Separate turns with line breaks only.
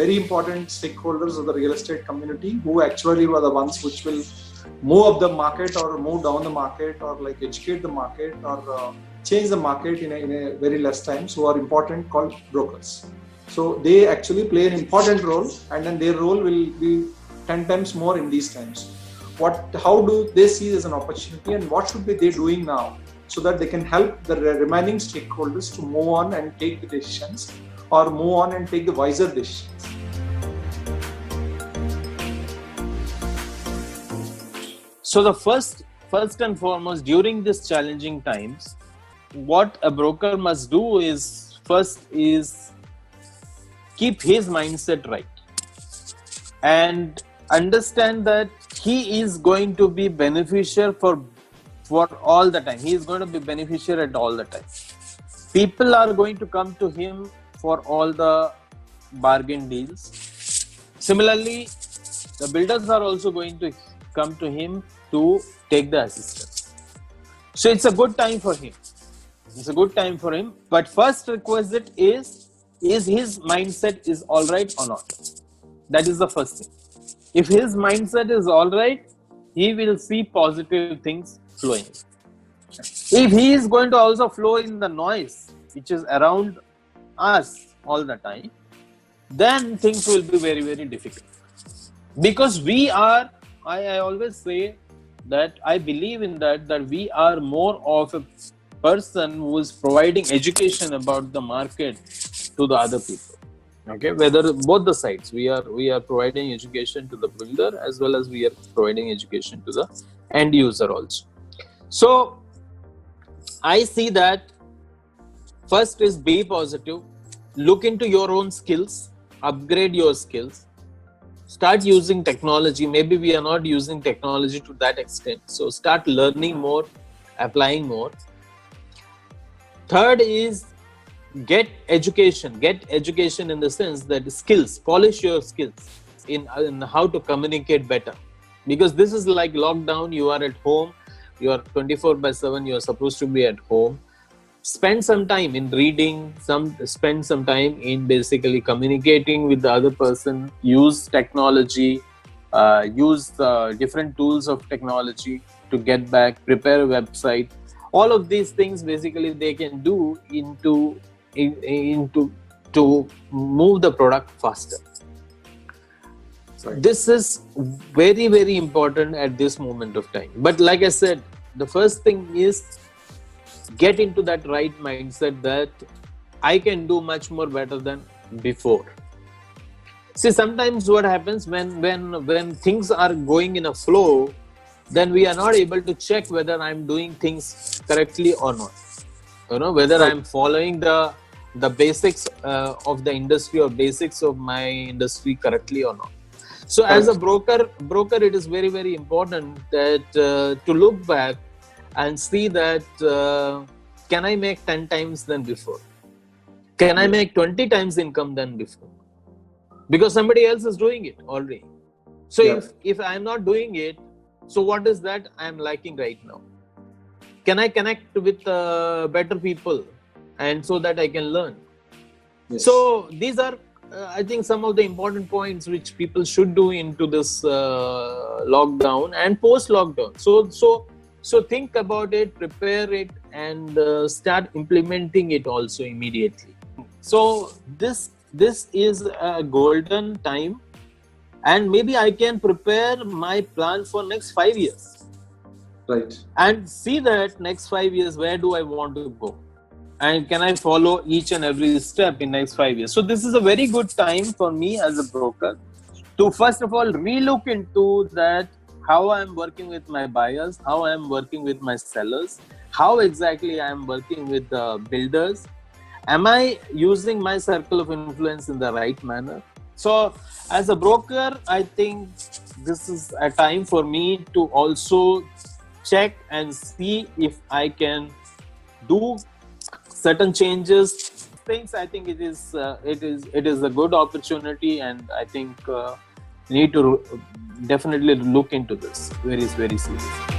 very important stakeholders of the real estate community who actually were the ones which will move up the market or move down the market or like educate the market or change the market in a very less time, who are important, called brokers. So they actually play an important role, and then their role will be 10 times more in these times. How do they see as an opportunity, and what should be they doing now so that they can help the remaining stakeholders to move on and take the decisions, or move on and take the wiser decisions.
So the first and foremost, during these challenging times, what a broker must do is keep his mindset right and understand that he is going to be beneficial for all the time. He is going to be beneficial at all the time. People are going to come to him for all the bargain deals. Similarly, the builders are also going to come to him to take the assistance. So it's a good time for him. But first requisite is his mindset is all right or not? That is the first thing. If his mindset is all right, he will see positive things flowing. If he is going to also flow in the noise which is around us all the time, then things will be very, very difficult. Because I always say that I believe in that we are more of a person who is providing education about the market to the other people. Okay, whether both the sides, we are providing education to the builder as well as we are providing education to the end user also. So I see that first is be positive, look into your own skills, upgrade your skills, start using technology. Maybe we are not using technology to that extent, so start learning more, applying more. Third is get education in the sense that skills, polish your skills in how to communicate better, because this is like lockdown. You are at home, you are 24/7, you are supposed to be at home. Spend some time in reading, spend some time in basically communicating with the other person. Use technology, use different tools of technology to get back, prepare a website. All of these things basically they can do to move the product faster.
Right.
This is very, very important at this moment of time. But like I said, the first thing is get into that right mindset that I can do much more better than before. See, sometimes what happens when things are going in a flow, then we are not able to check whether I'm doing things correctly or not. Whether I'm following the basics of the industry or basics of my industry correctly or not. So as a broker, it is very, very important that to look back and see that can I make 10 times than before? Can I make 20 times income than before? Because somebody else is doing it already. So if I'm not doing it, so what is that I'm lacking right now? Can I connect with better people and so that I can learn?
Yes.
So these are I think some of the important points which people should do into this lockdown and post-lockdown. So think about it, prepare it, and start implementing it also immediately. So this is a golden time, and maybe I can prepare my plan for next 5 years.
Right.
And see that next 5 years, where do I want to go? And can I follow each and every step in next 5 years? So this is a very good time for me as a broker to first of all relook into that, how I am working with my buyers, how I am working with my sellers, how exactly I am working with the builders. Am I using my circle of influence in the right manner? So as a broker, I think this is a time for me to also check and see if I can do certain changes. Things I think it is a good opportunity, and I think need to definitely look into this very, very seriously.